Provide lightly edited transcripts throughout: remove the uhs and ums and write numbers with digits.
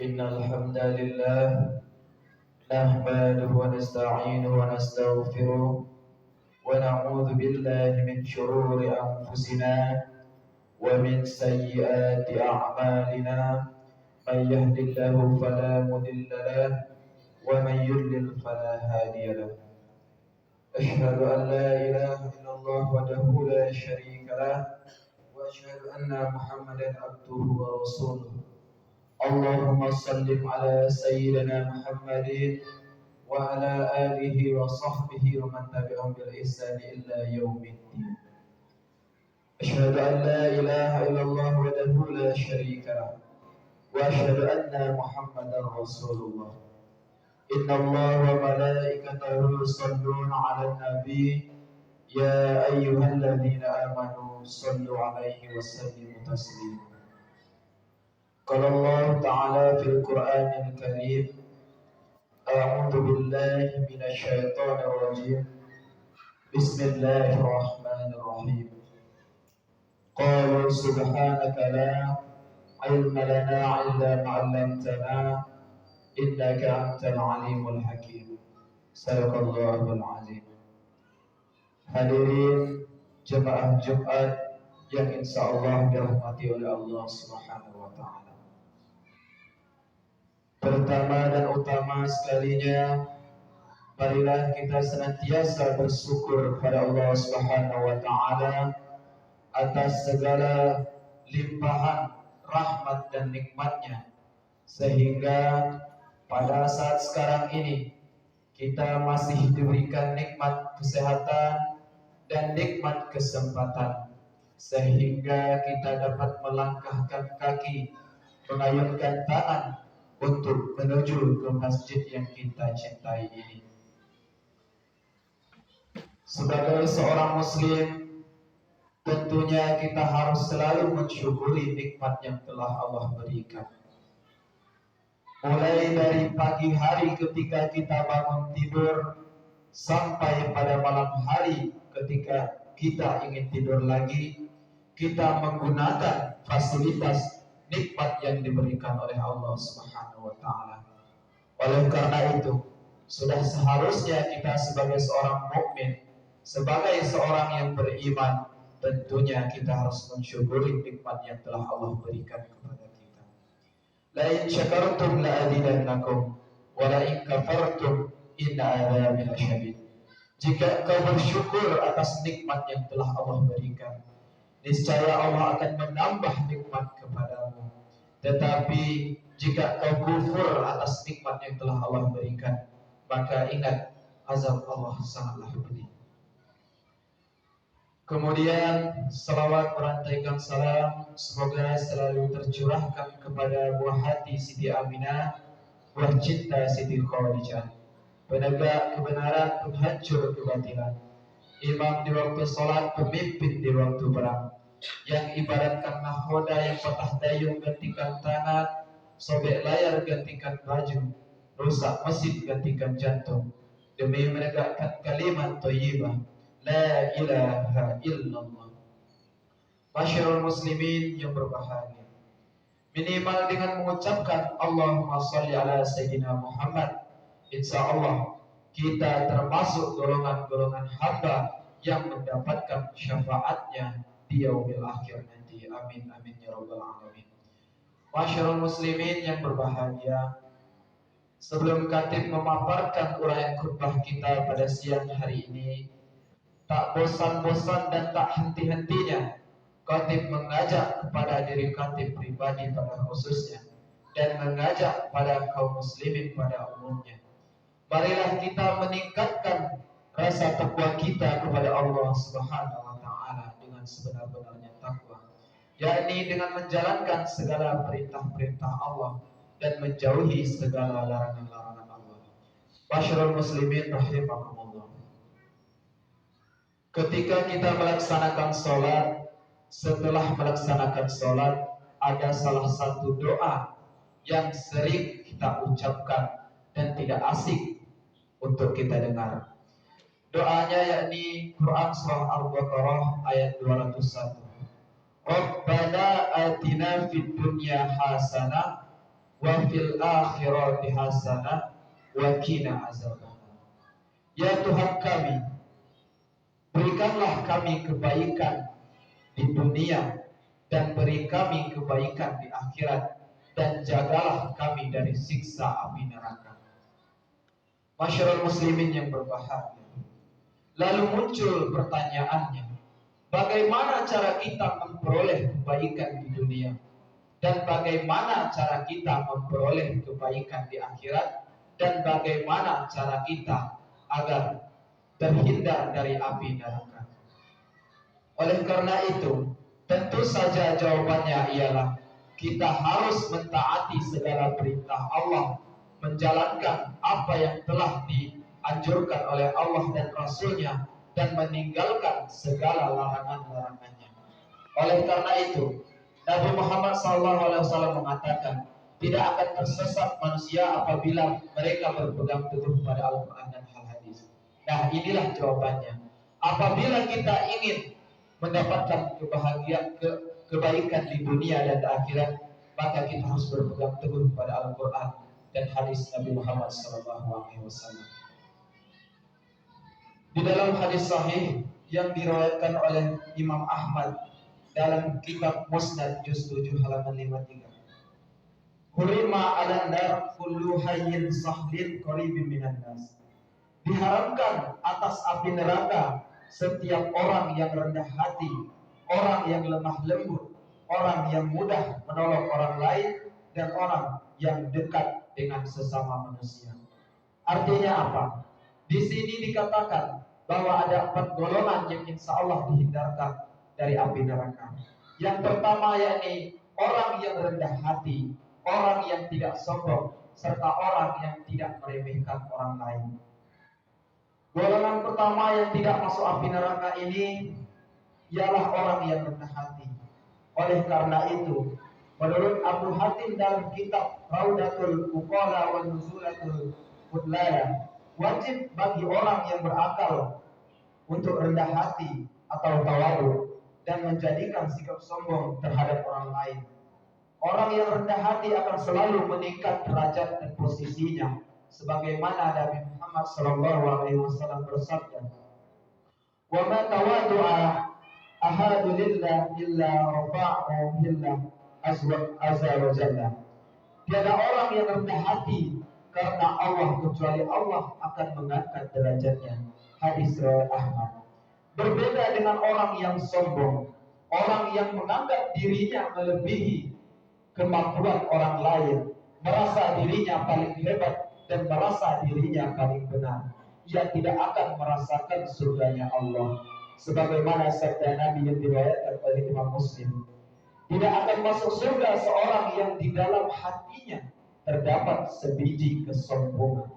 إن الحمد لله نحمده ونستعينه ونستغفره ونعوذ بالله من شرور أنفسنا ومن سيئات أعمالنا من يهد الله فلا مضل له ومن يضلل فلا هادي له. أشهد أن لا إله إلا الله وحده لا شريك له وأشهد أن محمدا عبده ورسوله. اللهم صل على سيدنا محمد وعلى آله وصحبه ومن تبعهم بالإحسان إلى يوم الدين. أشهد أن لا إله إلا الله وحده لا شريك له وأشهد أن محمدا رسول الله. إن الله وملائكته يصلون على النبي يا أيها الذين آمنوا صلوا عليه وسلموا تسليما. قال الله تعالى في القرآن الكريم: أعوذ بالله من الشيطان الرجيم بسم الله الرحمن الرحيم. قالوا سبحانك لا علم لنا إلا ما علمتنا إنك أنت العليم الحكيم. صدق الله العظيم. Hadirin jemaah Jumat yang insya Allah dirahmati oleh Allah Subhanahu wa Ta'ala. Pertama dan utama sekalinya, marilah kita senantiasa bersyukur kepada Allah Subhanahu wa Ta'ala atas segala limpahan rahmat dan nikmatnya, sehingga pada saat sekarang ini kita masih diberikan nikmat kesehatan dan nikmat kesempatan, sehingga kita dapat melangkahkan kaki, mengayunkan tangan untuk menuju ke masjid yang kita cintai ini. Sebagai seorang muslim, tentunya kita harus selalu mensyukuri nikmat yang telah Allah berikan. Mulai dari pagi hari ketika kita bangun tidur, sampai pada malam hari ketika kita ingin tidur lagi, kita menggunakan fasilitas nikmat yang diberikan oleh Allah Subhanahu wa Ta'ala. Oleh karena itu, sudah seharusnya kita sebagai seorang mukmin, sebagai seorang yang beriman, tentunya kita harus mensyukuri nikmat yang telah Allah berikan kepada kita. La in syakartum la azidannakum wa la in kafartum inna adzabi lasyadid. Jika kau bersyukur atas nikmat yang telah Allah berikan, niscaya Allah akan menambah nikmat kepadamu. Tetapi jika kau kufur atas nikmat yang telah Allah berikan, maka ingat, azab Allah sangatlah pedih. Kemudian salawat merantaikan salam semoga selalu tercurahkan kepada buah hati Siti Aminah, buah cinta Siti Khadijah, penegak kebenaran, penghancur kebatilan, imam di waktu sholat, pemimpin di waktu perang, yang ibaratkan nahoda yang patah dayung gantikan tangan, sobek layar gantikan baju, rusak mesin gantikan jantung, demi menegakkan kalimat thayyibah la ilaha illallah. Masyarul muslimin yang berbahagia, minimal dengan mengucapkan Allahumma sholli ala Sayyidina Muhammad, insya Allah kita termasuk golongan-golongan hamba yang mendapatkan syafaatnya di yaumil akhir nanti. Amin amin ya rabbal alamin. Masyarul muslimin yang berbahagia, sebelum khatib memaparkan uraian khutbah kita pada siang hari ini, tak bosan-bosan dan tak henti-hentinya khatib mengajak kepada diri khatib pribadi pada khususnya, dan mengajak pada kaum muslimin pada umumnya. Marilah kita meningkatkan rasa takwa kita kepada Allah Subhanahu wa Ta'ala dengan sebenar-benarnya takwa, yakni dengan menjalankan segala perintah-perintah Allah dan menjauhi segala larangan-larangan Allah. Masyarul muslimin rahimakumullah. Ketika kita melaksanakan sholat, setelah melaksanakan sholat, ada salah satu doa yang sering kita ucapkan dan tidak asik untuk kita dengar. Doanya yakni Quran surah Al-Baqarah ayat 201. Rabbana atina fid dunya hasanah wa fil akhirati hasanah wa qina azabannar. Ya Tuhan kami, berikanlah kami kebaikan di dunia dan beri kami kebaikan di akhirat, dan jagalah kami dari siksa api neraka. Masyarakat muslimin yang berbahagia, lalu muncul pertanyaannya, bagaimana cara kita memperoleh kebaikan di dunia dan bagaimana cara kita memperoleh kebaikan di akhirat, dan bagaimana cara kita agar terhindar dari api neraka. Oleh karena itu, tentu saja jawabannya ialah kita harus mentaati segala perintah Allah, menjalankan apa yang telah dianjurkan oleh Allah dan Rasul-Nya, dan meninggalkan segala larangan-larangannya. Oleh karena itu, Nabi Muhammad SAW mengatakan, tidak akan tersesat manusia apabila mereka berpegang teguh pada Al-Quran dan Al-Hadis. Nah, inilah jawabannya. Apabila kita ingin mendapatkan kebaikan di dunia dan di akhirat, maka kita harus berpegang teguh pada Al-Quran dan hadis Nabi Muhammad SAW. Di dalam hadis sahih yang diriwayatkan oleh Imam Ahmad dalam kitab Musnad juz 7 halaman 53, hurima 'alan nar kullu hayyin sahlin qaribin minan nas. Diharamkan atas api neraka setiap orang yang rendah hati, orang yang lemah lembut, orang yang mudah menolong orang lain, dan orang yang dekat dengan sesama manusia. Artinya apa? Di sini dikatakan bahwa ada 4 golongan yang insya Allah dihindarkan dari api neraka. Yang pertama yakni orang yang rendah hati, orang yang tidak sombong, serta orang yang tidak meremehkan orang lain. Golongan pertama yang tidak masuk api neraka ini ialah orang yang rendah hati. Oleh karena itu, menurut Abu Hatim dalam kitab Raudatul Uqala wa Nuzulatul Fudlaya, wajib bagi orang yang berakal untuk rendah hati atau tawadu dan menjadikan sikap sombong terhadap orang lain. Orang yang rendah hati akan selalu meningkat derajat dan posisinya, sebagaimana Nabi Muhammad SAW bersabda, "Wa ma tawadu'a ahadu lillah illa rafa'ahu lillah azza wa jalla." Tiada orang yang rendah hati karena Allah kecuali Allah akan mengangkat derajatnya. Hadis riwayat Ahmad. Berbeda dengan orang yang sombong, orang yang menganggap dirinya melebihi kemampuan orang lain, merasa dirinya paling hebat dan merasa dirinya paling benar. Ia tidak akan merasakan surganya Allah. Sebagaimana sabda Nabi yang diriwayatkan oleh Imam Muslim, tidak akan masuk surga seorang yang di dalam hatinya terdapat sebiji kesombongan.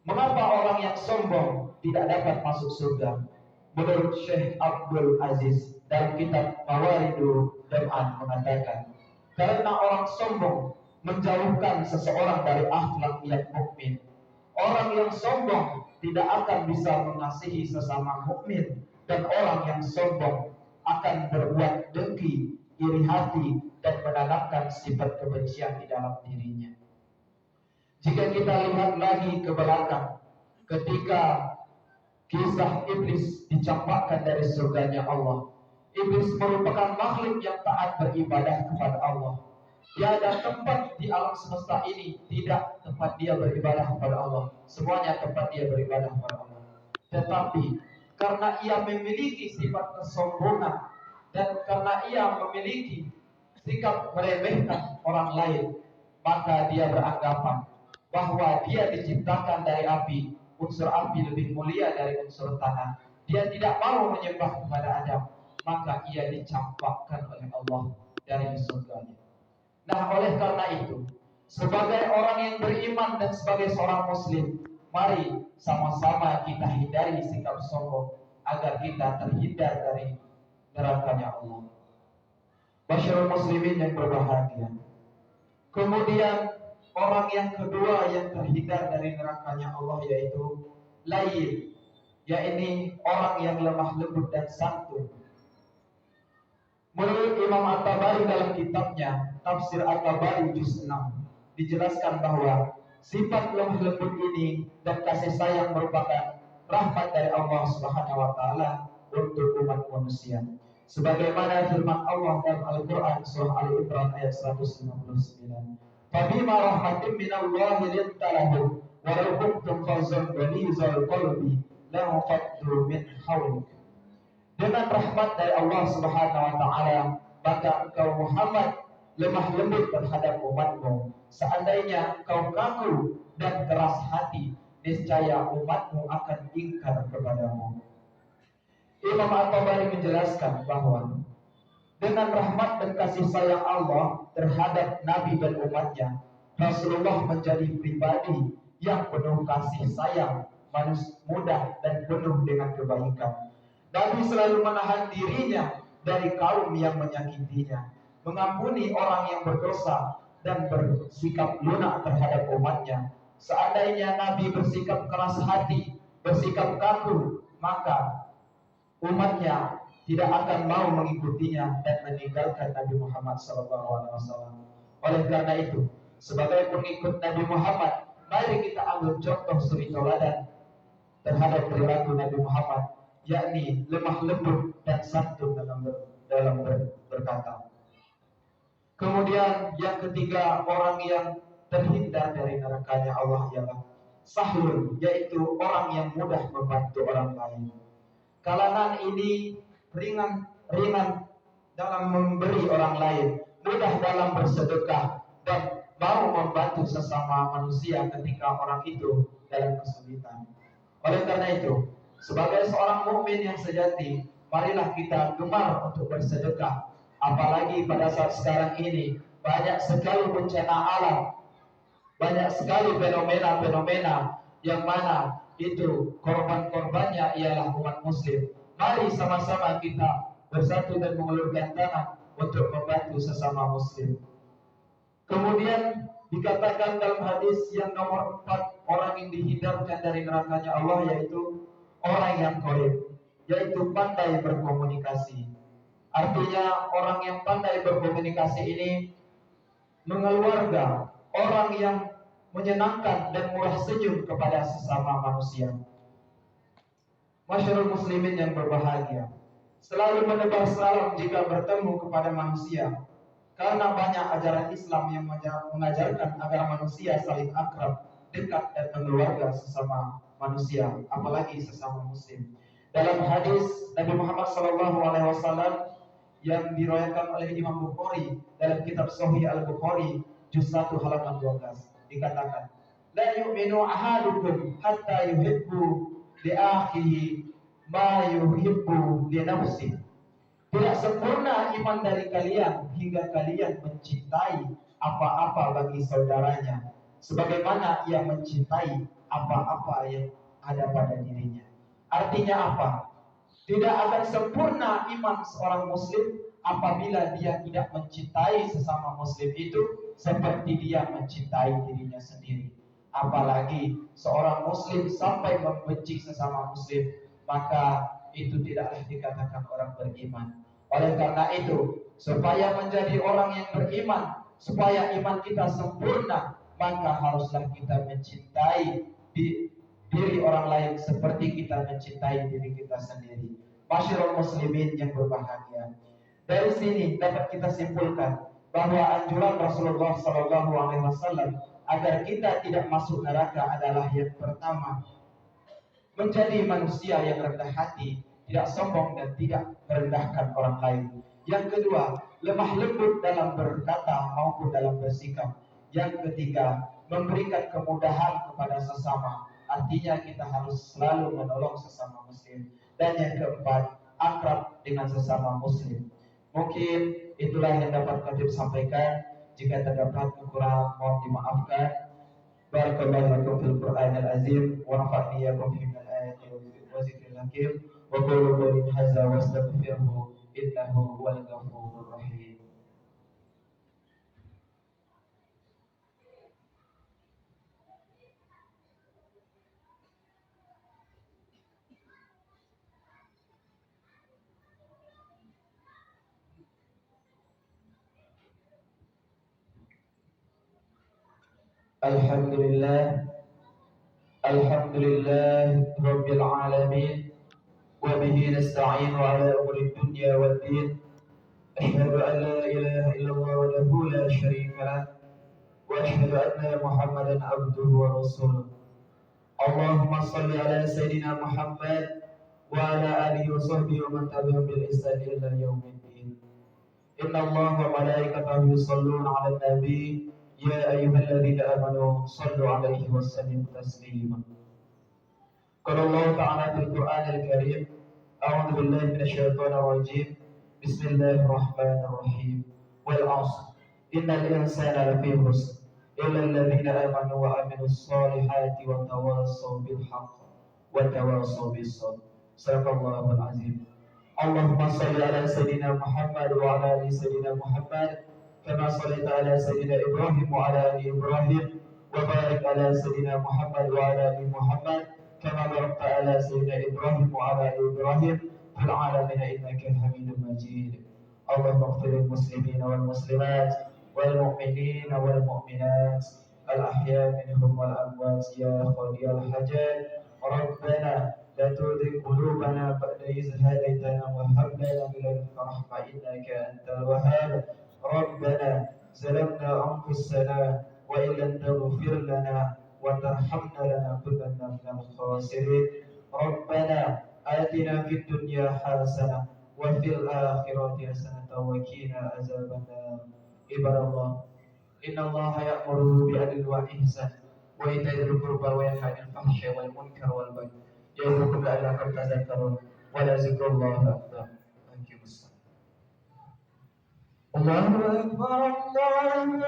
Mengapa orang yang sombong tidak dapat masuk surga? Menurut Syekh Abdul Aziz dalam kitab Mawaridul Dam'an mengatakan, karena orang sombong menjauhkan seseorang dari akhlak yang mukmin. Orang yang sombong tidak akan bisa mengasihi sesama mukmin, dan orang yang sombong akan berbuat dengki, iri hati, dan menanamkan sifat kebencian di dalam dirinya. Jika kita lihat lagi ke belakang, ketika kisah iblis dicampakkan dari surganya Allah, iblis merupakan makhluk yang taat beribadah kepada Allah. Tiada tempat di alam semesta ini tidak tempat dia beribadah kepada Allah. Semuanya tempat dia beribadah kepada Allah. Tetapi karena ia memiliki sifat kesombongan dan karena ia memiliki sikap meremehkan orang lain, maka dia beranggapan bahwa dia diciptakan dari api, unsur api lebih mulia dari unsur tanah. Dia tidak mau menyembah kepada Adam, maka ia dicampakkan oleh Allah dari surganya. Nah, oleh karena itu, sebagai orang yang beriman dan sebagai seorang muslim, mari sama-sama kita hindari sikap sombong agar kita terhindar dari nerakanya Allah. Masyarakat muslimin yang berbahagia. Kemudian orang yang kedua yang terhindar dari nerakanya Allah yaitu lain, yaitu orang yang lemah lembut dan santun. Menurut Imam At-Tabari dalam kitabnya Tafsir At-Tabari juz 6, dijelaskan bahwa sifat lemah lembut ini dan kasih sayang merupakan rahmat dari Allah Subhanahu wa taala untuk umat manusia. Sebagaimana firman Allah dalam Al-Qur'an surah Ali Imran ayat 159. Fabima rahmatin minallahi linta lahum walau kuntum fazzan ghalizal qalbi la faddu min hawlik. Dengan rahmat dari Allah Subhanahu wa taala, maka engkau Muhammad lemah lembut terhadap umatmu. Seandainya engkau kaku dan keras hati, niscaya umatmu akan ingkar kepadamu. Imam At-Tabari menjelaskan bahwa dengan rahmat dan kasih sayang Allah terhadap Nabi dan umatnya, Rasulullah menjadi pribadi yang penuh kasih sayang, mudah dan penuh dengan kebaikan. Nabi selalu menahan dirinya dari kaum yang menyakitinya, mengampuni orang yang berdosa dan bersikap lunak terhadap umatnya. Seandainya Nabi bersikap keras hati, bersikap kaku, maka umatnya tidak akan mau mengikutinya dan meninggalkan Nabi Muhammad SAW. Oleh karena itu, sebagai pengikut Nabi Muhammad, mari kita ambil contoh suri tauladan terhadap perilaku Nabi Muhammad, yakni lemah lembut dan santun dalam berkata. Kemudian yang ketiga, orang yang terhindar dari nerakanya Allah ialah sahlun, yaitu orang yang mudah membantu orang lain. Kalangan ini ringan dalam memberi orang lain, mudah dalam bersedekah, dan mau membantu sesama manusia ketika orang itu dalam kesulitan. Oleh karena itu, sebagai seorang mukmin yang sejati, marilah kita gemar untuk bersedekah. Apalagi pada saat sekarang ini banyak sekali bencana alam, banyak sekali fenomena-fenomena yang mana itu korban-korbannya ialah umat muslim. Mari sama-sama kita bersatu dan mengulurkan tangan untuk membantu sesama muslim. Kemudian dikatakan dalam hadis yang nomor 4, orang yang dihindarkan dari nerakanya Allah yaitu orang yang qarib, yaitu pandai berkomunikasi. Artinya orang yang pandai berkomunikasi ini mengeluarga orang yang menyenangkan dan murah senyum kepada sesama manusia. Masyarul muslimin yang berbahagia, selalu menebar salam jika bertemu kepada manusia, karena banyak ajaran Islam yang mengajarkan agar manusia saling akrab, dekat dan berkeluarga sesama manusia, apalagi sesama muslim. Dalam hadis Nabi Muhammad SAW yang diriwayatkan oleh Imam Bukhari dalam kitab Sahih Al-Bukhari juz 1 halaman 12 dikatakan, la yu'minu ahadukum hatta yuhibbu li akhihi ma yuhibbu li nafsihi. Tidak sempurna iman dari kalian hingga kalian mencintai apa-apa bagi saudaranya sebagaimana ia mencintai apa-apa yang ada pada dirinya. Artinya apa? Tidak akan sempurna iman seorang muslim apabila dia tidak mencintai sesama muslim itu seperti dia mencintai dirinya sendiri. Apalagi seorang muslim sampai membenci sesama muslim, maka itu tidaklah dikatakan orang beriman. Oleh karena itu, supaya menjadi orang yang beriman, supaya iman kita sempurna, maka haruslah kita mencintai diri orang lain seperti kita mencintai diri kita sendiri. Masyarul muslimin yang berbahagia, dari sini dapat kita simpulkan bahwa anjuran Rasulullah SAW agar kita tidak masuk neraka adalah yang pertama, menjadi manusia yang rendah hati, tidak sombong dan tidak merendahkan orang lain. Yang kedua, lemah lembut dalam berkata maupun dalam bersikap. Yang ketiga, memberikan kemudahan kepada sesama. Artinya kita harus selalu menolong sesama muslim. Dan yang keempat, akrab dengan sesama muslim. Mungkin itulah yang dapat kami sampaikan. Jika terdapat kekurangan, mohon dimaafkan. Barakallahu lakum fil Qur'anil azim wa nafa'ani iyyakum fi al-ayati wa zikril hakim wa qulu qawli hadza wa astaghfiruhu innahu huwal ghafurur rahim. Alhamdulillah, Alhamdulillah Rabbil Alamin, wa bihi nasta'inu ala umuri dunya wad din. Asyhadu an la ilaha illallah wahdahu la syarika lah, wa asyhadu anna Muhammadan abduhu wa rasuluh. Allahumma salli ala Sayyidina Muhammad wa ala alihi wa sahbihi wa man tabi'ahum bil ihsan ila yaumiddin. Inna Allah wa malaikatahu yusalluna ala nabi ya ayyuhalladzina amanu sallu alaihi wa sallimu taslima. Qala Allah ta'ala fil Qur'anil Karim, a'udzu billahi minasy syaithanir rajim. Bismillahirrahmanirrahim. Wal 'ashr, innal insana lafi khusr illa alladzina amanu wa 'amilus solihati wa tawassaw bil haqq wa tawassaw bis sabr. Sadaqallahul azim. Allahumma salli ala Sayyidina Muhammad wa ala ali Sayyidina Muhammad kama shallaita ala Sayyidina Ibrahim wa ala ali Ibrahim wa barik ala Sayyidina Muhammad wa ala ali Muhammad kama barakta ala Sayyidina Ibrahim wa ala ali Ibrahim fil alamin innaka Hamidum Majid. Allahumma ighfir lil muslimina wal muslimat wal mu'minina wal mu'minat al ahya minhum wal amwat ya qadiyal hajat. Rabbana لا تزغ قلوبنا بعد إذ هديتنا وهب لنا من لدنك رحمة إنك أنت الوهاب. ربنا ظلمنا أنفسنا وإن لم تغفر لنا وترحمنا لنكونن من الخاسرين. ربنا آتنا في الدنيا حسنة وفي الآخرة حسنة وقنا عذاب النار. عباد الله، إن الله يأمر بالعدل والإحسان وإيتاء ذي القربى وينهى عن الفحشاء والمنكر والبغي يعظكم لعلكم تذكرون ولذكر الله أكبر. Thank you. Allahu Akbar, Allahu